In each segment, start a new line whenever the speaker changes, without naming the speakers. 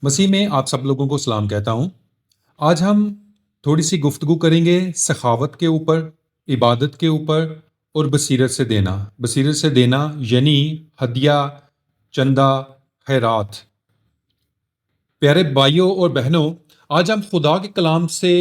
مسیح میں آپ سب لوگوں کو سلام کہتا ہوں۔ آج ہم تھوڑی سی گفتگو کریں گے سخاوت کے اوپر، عبادت کے اوپر اور بصیرت سے دینا۔ بصیرت سے دینا یعنی ہدیہ، چندہ، خیرات۔ پیارے بھائیوں اور بہنوں، آج ہم خدا کے کلام سے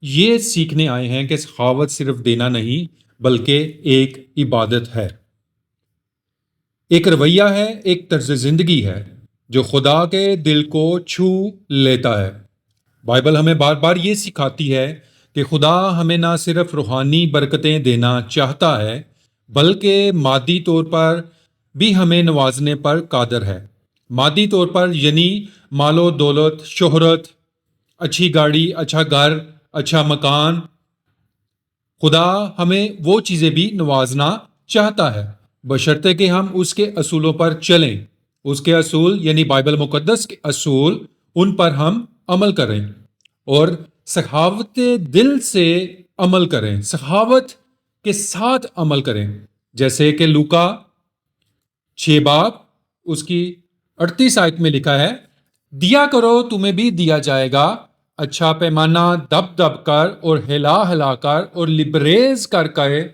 یہ سیکھنے آئے ہیں کہ سخاوت صرف دینا نہیں بلکہ ایک عبادت ہے، ایک رویہ ہے، ایک طرز زندگی ہے جو خدا کے دل کو چھو لیتا ہے۔ بائبل ہمیں بار بار یہ سکھاتی ہے کہ خدا ہمیں نہ صرف روحانی برکتیں دینا چاہتا ہے بلکہ مادی طور پر بھی ہمیں نوازنے پر قادر ہے۔ مادی طور پر یعنی مال و دولت، شہرت، اچھی گاڑی، اچھا گھر، اچھا مکان۔ خدا ہمیں وہ چیزیں بھی نوازنا چاہتا ہے بشرطے کہ ہم اس کے اصولوں پر چلیں۔ اس کے اصول یعنی بائبل مقدس کے اصول، ان پر ہم عمل کریں اور سخاوت دل سے عمل کریں، سخاوت کے ساتھ عمل کریں، جیسے کہ لوکا 6 باب اس کی 38 آیت میں لکھا ہے، دیا کرو تمہیں بھی دیا جائے گا، اچھا پیمانہ دب دب کر اور ہلا ہلا کر اور لبریز کر کے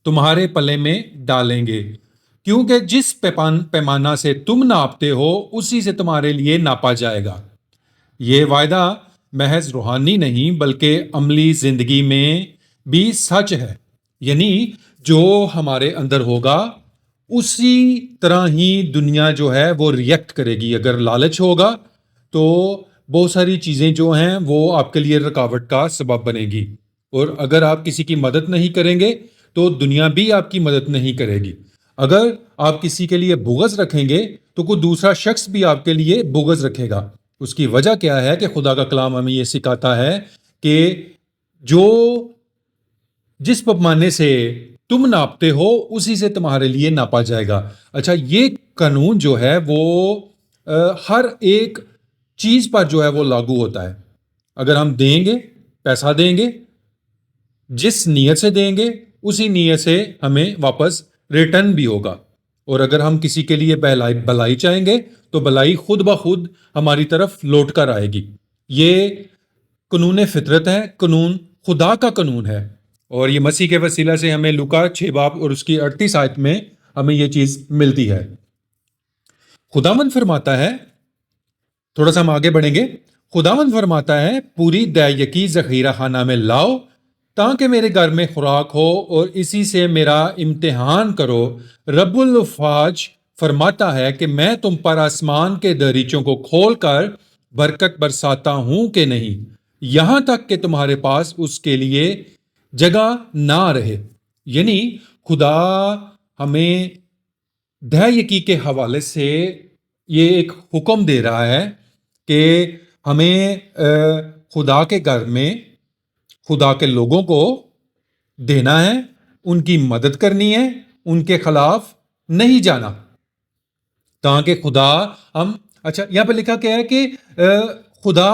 تمہارے پلے میں ڈالیں گے، کیونکہ جس پیمانہ سے تم ناپتے ہو اسی سے تمہارے لیے ناپا جائے گا۔ یہ وعدہ محض روحانی نہیں بلکہ عملی زندگی میں بھی سچ ہے، یعنی جو ہمارے اندر ہوگا اسی طرح ہی دنیا جو ہے وہ ریئیکٹ کرے گی۔ اگر لالچ ہوگا تو بہت ساری چیزیں جو ہیں وہ آپ کے لیے رکاوٹ کا سبب بنے گی، اور اگر آپ کسی کی مدد نہیں کریں گے تو دنیا بھی آپ کی مدد نہیں کرے گی۔ اگر آپ کسی کے لیے بغض رکھیں گے تو کوئی دوسرا شخص بھی آپ کے لیے بغض رکھے گا۔ اس کی وجہ کیا ہے کہ خدا کا کلام ہمیں یہ سکھاتا ہے کہ جس پیمانے سے تم ناپتے ہو اسی سے تمہارے لیے ناپا جائے گا۔ اچھا، یہ قانون جو ہے وہ ہر ایک چیز پر جو ہے وہ لاگو ہوتا ہے۔ اگر ہم دیں گے، پیسہ دیں گے، جس نیت سے دیں گے اسی نیت سے ہمیں واپس ریٹرن بھی ہوگا، اور اگر ہم کسی کے لیے بھلائی چاہیں گے تو بھلائی خود بخود ہماری طرف لوٹ کر آئے گی۔ یہ قانون فطرت ہے، قانون خدا کا قانون ہے، اور یہ مسیح کے وسیلہ سے ہمیں لوکا 6 باب اور اس کی 38 آیت میں ہمیں یہ چیز ملتی ہے۔ خداوند فرماتا ہے، تھوڑا سا ہم آگے بڑھیں گے، خداوند فرماتا ہے پوری دے یکی ذخیرہ خانہ میں لاؤ تاکہ میرے گھر میں خوراک ہو اور اسی سے میرا امتحان کرو۔ رب الافواج فرماتا ہے کہ میں تم پر آسمان کے دریچوں کو کھول کر برکت برساتا ہوں کہ نہیں، یہاں تک کہ تمہارے پاس اس کے لیے جگہ نہ رہے۔ یعنی خدا ہمیں دہ یکی کے حوالے سے یہ ایک حکم دے رہا ہے کہ ہمیں خدا کے گھر میں خدا کے لوگوں کو دینا ہے، ان کی مدد کرنی ہے، ان کے خلاف نہیں جانا، تاکہ خدا ہم اچھا یہاں پہ لکھا کیا ہے کہ خدا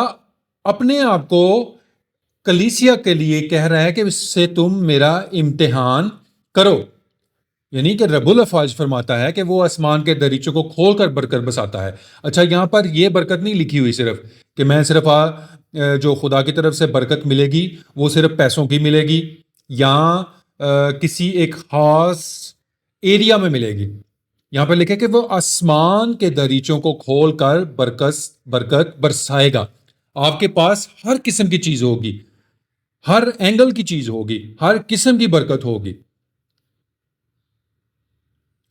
اپنے آپ کو کلیسیا کے لیے کہہ رہا ہے کہ اس سے تم میرا امتحان کرو، یعنی کہ رب الافواج فرماتا ہے کہ وہ آسمان کے دریچوں کو کھول کر برکت بساتا ہے۔ اچھا، یہاں پر یہ برکت نہیں لکھی ہوئی صرف کہ میں صرف جو خدا کی طرف سے برکت ملے گی وہ صرف پیسوں کی ملے گی یا کسی ایک خاص ایریا میں ملے گی۔ یہاں پر لکھے کہ وہ آسمان کے دریچوں کو کھول کر برکت برسائے گا۔ آپ کے پاس ہر قسم کی چیز ہوگی، ہر اینگل کی چیز ہوگی، ہر قسم کی برکت ہوگی۔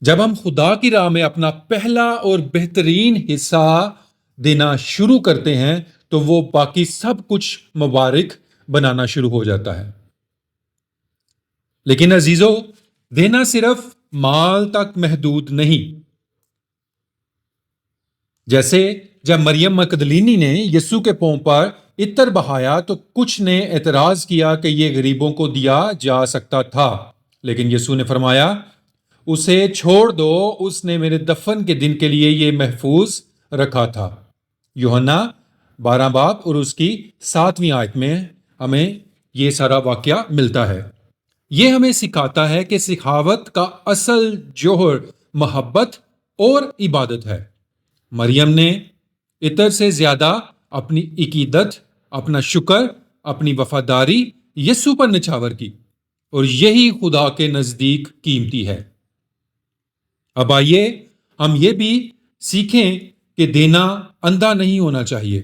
جب ہم خدا کی راہ میں اپنا پہلا اور بہترین حصہ دینا شروع کرتے ہیں تو وہ باقی سب کچھ مبارک بنانا شروع ہو جاتا ہے۔ لیکن عزیزو، دینا صرف مال تک محدود نہیں۔ جیسے جب مریم مگدلینی نے یسوع کے پاؤں پر عطر بہایا تو کچھ نے اعتراض کیا کہ یہ غریبوں کو دیا جا سکتا تھا، لیکن یسوع نے فرمایا اسے چھوڑ دو، اس نے میرے دفن کے دن کے لیے یہ محفوظ رکھا تھا۔ یوحنا 12 باب اور اس کی 7ویں آیت میں ہمیں یہ سارا واقعہ ملتا ہے۔ یہ ہمیں سکھاتا ہے کہ سخاوت کا اصل جوہر محبت اور عبادت ہے۔ مریم نے عطر سے زیادہ اپنی عقیدت، اپنا شکر، اپنی وفاداری یسوع پر نچھاور کی، اور یہی خدا کے نزدیک قیمتی ہے۔ اب آئیے ہم یہ بھی سیکھیں کہ دینا اندھا نہیں ہونا چاہیے،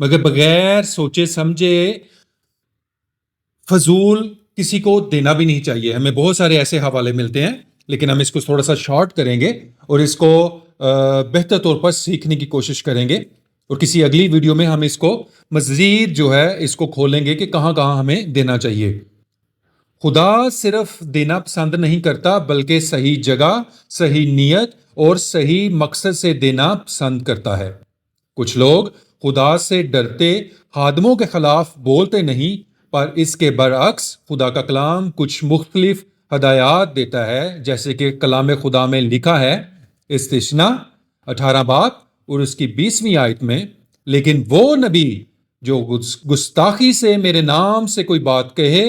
مگر بغیر سوچے سمجھے فضول کسی کو دینا بھی نہیں چاہیے۔ ہمیں بہت سارے ایسے حوالے ملتے ہیں، لیکن ہم اس کو تھوڑا سا شارٹ کریں گے اور اس کو بہتر طور پر سیکھنے کی کوشش کریں گے، اور کسی اگلی ویڈیو میں ہم اس کو مزید جو ہے اس کو کھولیں گے کہ کہاں کہاں ہمیں دینا چاہیے۔ خدا صرف دینا پسند نہیں کرتا، بلکہ صحیح جگہ، صحیح نیت اور صحیح مقصد سے دینا پسند کرتا ہے۔ کچھ لوگ خدا سے ڈرتے خادموں کے خلاف بولتے نہیں، پر اس کے برعکس خدا کا کلام کچھ مختلف ہدایات دیتا ہے، جیسے کہ کلام خدا میں لکھا ہے استثنا 18 باب اور اس کی 20ویں آیت میں، لیکن وہ نبی جو گستاخی سے میرے نام سے کوئی بات کہے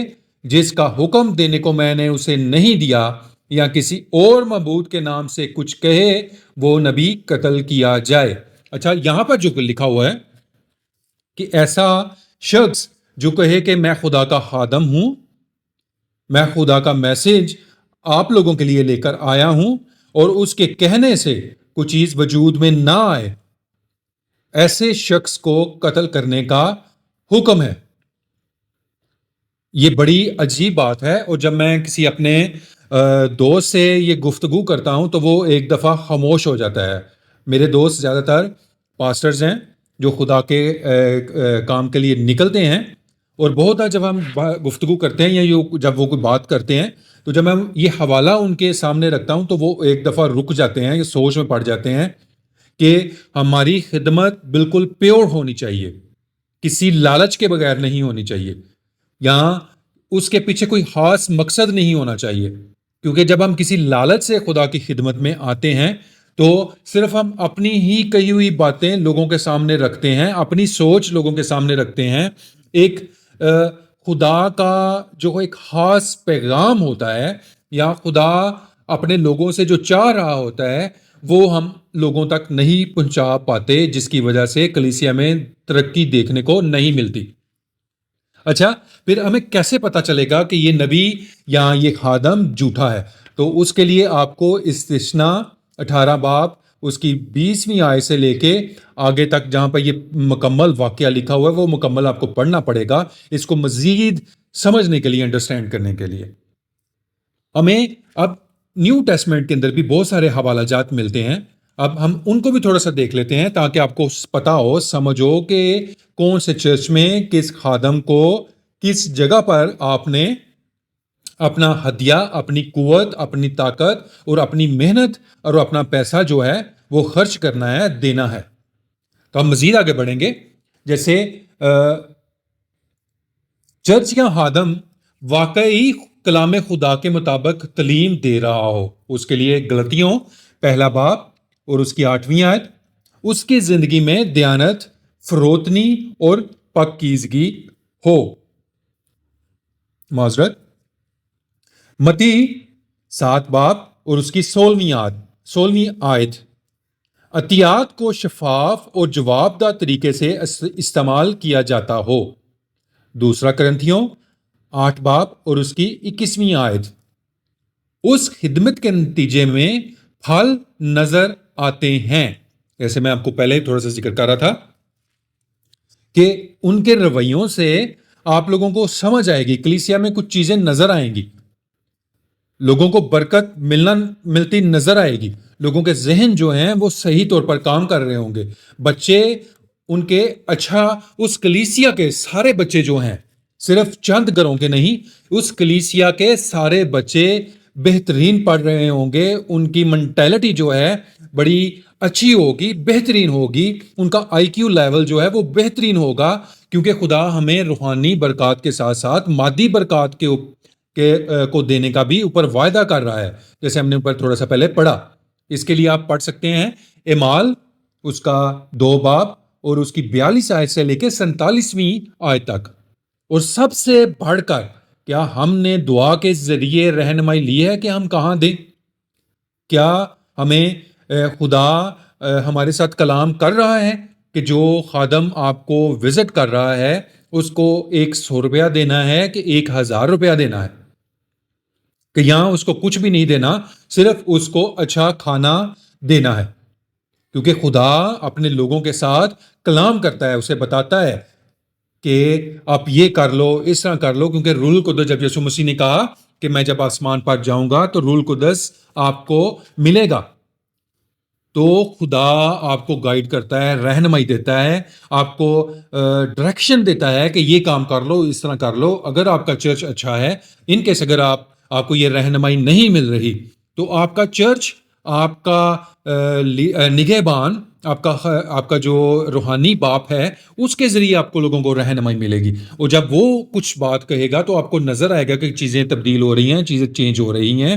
جس کا حکم دینے کو میں نے اسے نہیں دیا، یا کسی اور معبود کے نام سے کچھ کہے، وہ نبی قتل کیا جائے۔ اچھا، یہاں پر جو لکھا ہوا ہے کہ ایسا شخص جو کہے کہ میں خدا کا خادم ہوں، میں خدا کا میسج آپ لوگوں کے لیے لے کر آیا ہوں، اور اس کے کہنے سے کوئی چیز وجود میں نہ آئے، ایسے شخص کو قتل کرنے کا حکم ہے۔ یہ بڑی عجیب بات ہے، اور جب میں کسی اپنے دوست سے یہ گفتگو کرتا ہوں تو وہ ایک دفعہ خاموش ہو جاتا ہے۔ میرے دوست زیادہ تر پاسٹرز ہیں جو خدا کے کام کے لیے نکلتے ہیں، اور بہت بار جب ہم گفتگو کرتے ہیں یا جب وہ کوئی بات کرتے ہیں تو جب میں یہ حوالہ ان کے سامنے رکھتا ہوں تو وہ ایک دفعہ رک جاتے ہیں، یہ سوچ میں پڑ جاتے ہیں کہ ہماری خدمت بالکل پیور ہونی چاہیے، کسی لالچ کے بغیر نہیں ہونی چاہیے، یہاں اس کے پیچھے کوئی خاص مقصد نہیں ہونا چاہیے، کیونکہ جب ہم کسی لالچ سے خدا کی خدمت میں آتے ہیں تو صرف ہم اپنی ہی کہی ہوئی باتیں لوگوں کے سامنے رکھتے ہیں، اپنی سوچ لوگوں کے سامنے رکھتے ہیں۔ ایک خدا کا جو ایک خاص پیغام ہوتا ہے، یا خدا اپنے لوگوں سے جو چاہ رہا ہوتا ہے، وہ ہم لوگوں تک نہیں پہنچا پاتے، جس کی وجہ سے کلیسیا میں ترقی دیکھنے کو نہیں ملتی۔ اچھا، پھر ہمیں کیسے پتا چلے گا کہ یہ نبی یا یہ خادم جھوٹا ہے؟ تو اس کے لیے آپ کو استثنا 18 باب اس کی 20ویں آیت سے لے کے آگے تک جہاں پر یہ مکمل واقعہ لکھا ہوا ہے وہ مکمل آپ کو پڑھنا پڑے گا، اس کو مزید سمجھنے کے لیے، انڈرسٹینڈ کرنے کے لیے۔ ہمیں اب نیو ٹیسٹمنٹ کے اندر بھی بہت سارے حوالہ جات ملتے ہیں، اب ہم ان کو بھی تھوڑا سا دیکھ لیتے ہیں تاکہ آپ کو پتا ہو، سمجھ ہو کہ کون سے چرچ میں کس خادم کو کس جگہ پر آپ نے اپنا ہدیہ، اپنی قوت، اپنی طاقت اور اپنی محنت اور اپنا پیسہ جو ہے وہ خرچ کرنا ہے، دینا ہے۔ تو ہم مزید آگے بڑھیں گے۔ جیسے چرچ یا خادم واقعی کلام خدا کے مطابق تعلیم دے رہا ہو، اس کے لیے غلطیوں 1 باب اور اس کی 8ویں آیت، اس کی زندگی میں دیانت، فروتنی اور پاکیزگی ہو۔ معذرت، متی 7 باب اور اس کی 16ویں آیت، عطیات کو شفاف اور جواب دہ طریقے سے استعمال کیا جاتا ہو۔ 2 کرنتھیوں 8 باب اور اس کی 21ویں آیت، اس خدمت کے نتیجے میں پھل نظر آتے ہیں۔ جیسے میں آپ کو پہلے تھوڑا سا ذکر کر رہا تھا کہ ان کے رویوں سے آپ لوگوں کو سمجھ آئے گی، کلیسیا میں کچھ چیزیں نظر آئیں گی، لوگوں کو برکت ملتی نظر آئے گی، لوگوں کے ذہن جو ہیں وہ صحیح طور پر کام کر رہے ہوں گے، بچے ان کے اچھا، اس کلیسیا کے سارے بچے جو ہیں، صرف چند گھروں کے نہیں، اس کلیسیا کے سارے بچے بہترین پڑھ رہے ہوں گے، ان کی منٹیلٹی جو ہے بڑی اچھی ہوگی، بہترین ہوگی، ان کا آئی کیو لیول جو ہے وہ بہترین ہوگا، کیونکہ خدا ہمیں روحانی برکات کے ساتھ ساتھ مادی برکات کو دینے کا بھی اوپر وعدہ کر رہا ہے، جیسے ہم نے اوپر تھوڑا سا پہلے پڑھا۔ اس کے لیے آپ پڑھ سکتے ہیں اعمال اس کا 2 باب اور اس کی 42 آیت سے لے کے 47ویں آیت تک۔ اور سب سے بڑھ کر کیا ہم نے دعا کے ذریعے رہنمائی لی ہے کہ ہم کہاں دیں؟ کیا ہمیں خدا ہمارے ساتھ کلام کر رہا ہے کہ جو خادم آپ کو وزٹ کر رہا ہے اس کو 100 روپیہ دینا ہے کہ 1000 روپیہ دینا ہے، کہ یہاں اس کو کچھ بھی نہیں دینا، صرف اس کو اچھا کھانا دینا ہے، کیونکہ خدا اپنے لوگوں کے ساتھ کلام کرتا ہے، اسے بتاتا ہے کہ آپ یہ کر لو، اس طرح کر لو، کیونکہ روح القدس، جب یسوع مسیح نے کہا کہ میں جب آسمان پر جاؤں گا تو روح القدس آپ کو ملے گا، تو خدا آپ کو گائیڈ کرتا ہے، رہنمائی دیتا ہے، آپ کو ڈائریکشن دیتا ہے کہ یہ کام کر لو، اس طرح کر لو۔ اگر آپ کا چرچ اچھا ہے، ان کیس اگر آپ کو یہ رہنمائی نہیں مل رہی، تو آپ کا چرچ، آپ کا نگہبان، آپ کا جو روحانی باپ ہے، اس کے ذریعے آپ کو لوگوں کو رہنمائی ملے گی، اور جب وہ کچھ بات کہے گا تو آپ کو نظر آئے گا کہ چیزیں تبدیل ہو رہی ہیں، چیزیں چینج ہو رہی ہیں۔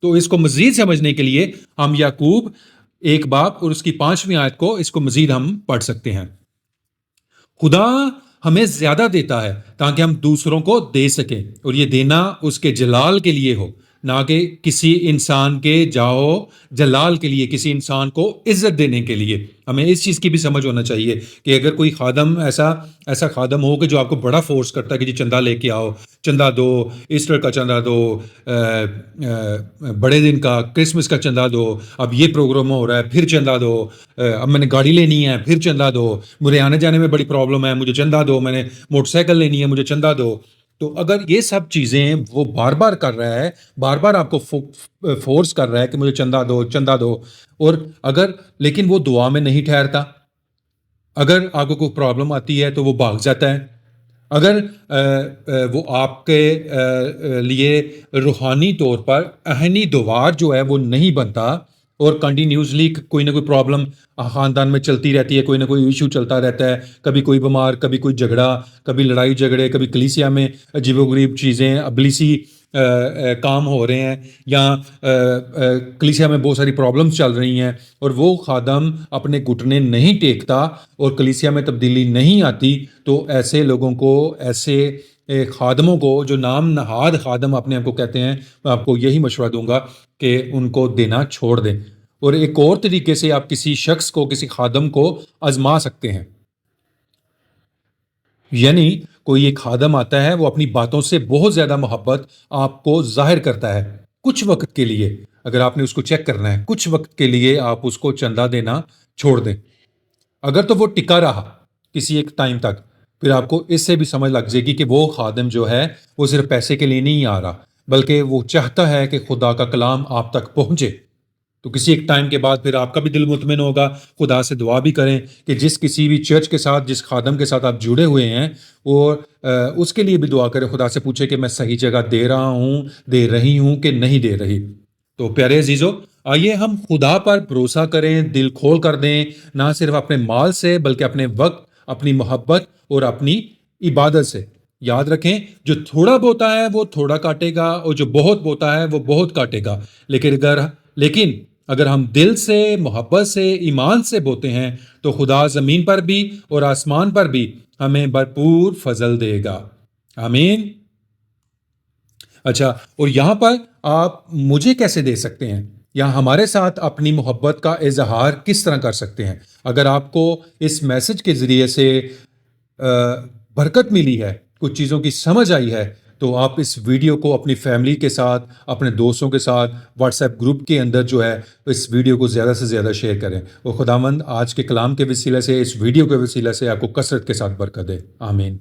تو اس کو مزید سمجھنے کے لیے ہم یعقوب 1 باب اور اس کی 5ویں آیت کو، اس کو مزید ہم پڑھ سکتے ہیں۔ خدا ہمیں زیادہ دیتا ہے تاکہ ہم دوسروں کو دے سکیں، اور یہ دینا اس کے جلال کے لیے ہو، نہ کہ کسی انسان کے جاؤ جلال کے لیے، کسی انسان کو عزت دینے کے لیے۔ ہمیں اس چیز کی بھی سمجھ ہونا چاہیے کہ اگر کوئی خادم ایسا خادم ہو کہ جو آپ کو بڑا فورس کرتا ہے کہ جی چندہ لے کے آؤ، چندہ دو، ایسٹر کا چندہ دو، بڑے دن کا، کرسمس کا چندہ دو، اب یہ پروگرام ہو رہا ہے پھر چندہ دو، اب میں نے گاڑی لینی ہے پھر چندہ دو، مجھے آنے جانے میں بڑی پرابلم ہے مجھے چندہ دو، میں نے موٹر سائیکل لینی ہے مجھے چندہ دو۔ تو اگر یہ سب چیزیں وہ بار بار کر رہا ہے، بار بار آپ کو فورس کر رہا ہے کہ مجھے چندہ دو چندہ دو، اور لیکن وہ دعا میں نہیں ٹھہرتا، اگر آپ کو کوئی پرابلم آتی ہے تو وہ بھاگ جاتا ہے، اگر وہ آپ کے لیے روحانی طور پر اہنی دوار جو ہے وہ نہیں بنتا، اور کنٹینیوسلی کوئی نہ کوئی پرابلم خاندان میں چلتی رہتی ہے، کوئی نہ کوئی ایشو چلتا رہتا ہے، کبھی کوئی بیمار، کبھی کوئی جھگڑا، کبھی لڑائی جھگڑے، کبھی کلیسیا میں عجیب و غریب چیزیں، ابلیسی کام ہو رہے ہیں، یا کلیسیا میں بہت ساری پرابلمس چل رہی ہیں، اور وہ خادم اپنے گھٹنے نہیں ٹیکتا اور کلیسیا میں تبدیلی نہیں آتی، تو ایسے لوگوں کو، ایسے خادموں کو جو نام نہاد خادم اپنے آپ کو کہتے ہیں، میں آپ کو یہی مشورہ دوں گا کہ ان کو دینا چھوڑ دیں، اور ایک اور طریقے سے آپ کسی شخص کو، کسی خادم کو آزما سکتے ہیں۔ یعنی کوئی ایک خادم آتا ہے، وہ اپنی باتوں سے بہت زیادہ محبت آپ کو ظاہر کرتا ہے، کچھ وقت کے لیے، اگر آپ نے اس کو چیک کرنا ہے، کچھ وقت کے لیے آپ اس کو چندہ دینا چھوڑ دیں۔ اگر تو وہ ٹکا رہا کسی ایک ٹائم تک، پھر آپ کو اس سے بھی سمجھ لگ جائے گی کہ وہ خادم جو ہے وہ صرف پیسے کے لیے نہیں آ رہا، بلکہ وہ چاہتا ہے کہ خدا کا کلام آپ تک پہنچے۔ تو کسی ایک ٹائم کے بعد پھر آپ کا بھی دل مطمئن ہوگا۔ خدا سے دعا بھی کریں کہ جس کسی بھی چرچ کے ساتھ، جس خادم کے ساتھ آپ جڑے ہوئے ہیں، اور اس کے لیے بھی دعا کریں، خدا سے پوچھیں کہ میں صحیح جگہ دے رہا ہوں، دے رہی ہوں کہ نہیں دے رہی۔ تو پیارے عزیزو، آئیے ہم خدا پر بھروسہ کریں، دل کھول کر دیں، نہ صرف اپنے مال سے بلکہ اپنے وقت، اپنی محبت اور اپنی عبادت سے۔ یاد رکھیں، جو تھوڑا بوتا ہے وہ تھوڑا کاٹے گا، اور جو بہت بوتا ہے وہ بہت کاٹے گا۔ لیکن اگر ہم دل سے، محبت سے، ایمان سے بوتے ہیں تو خدا زمین پر بھی اور آسمان پر بھی ہمیں بھرپور فضل دے گا۔ آمین۔ اچھا، اور یہاں پر آپ مجھے کیسے دے سکتے ہیں، یا ہمارے ساتھ اپنی محبت کا اظہار کس طرح کر سکتے ہیں؟ اگر آپ کو اس میسج کے ذریعے سے برکت ملی ہے، کچھ چیزوں کی سمجھ آئی ہے، تو آپ اس ویڈیو کو اپنی فیملی کے ساتھ، اپنے دوستوں کے ساتھ، واٹس ایپ گروپ کے اندر جو ہے اس ویڈیو کو زیادہ سے زیادہ شیئر کریں، اور خداوند آج کے کلام کے وسیلے سے، اس ویڈیو کے وسیلے سے آپ کو کثرت کے ساتھ برکت دے۔ آمین۔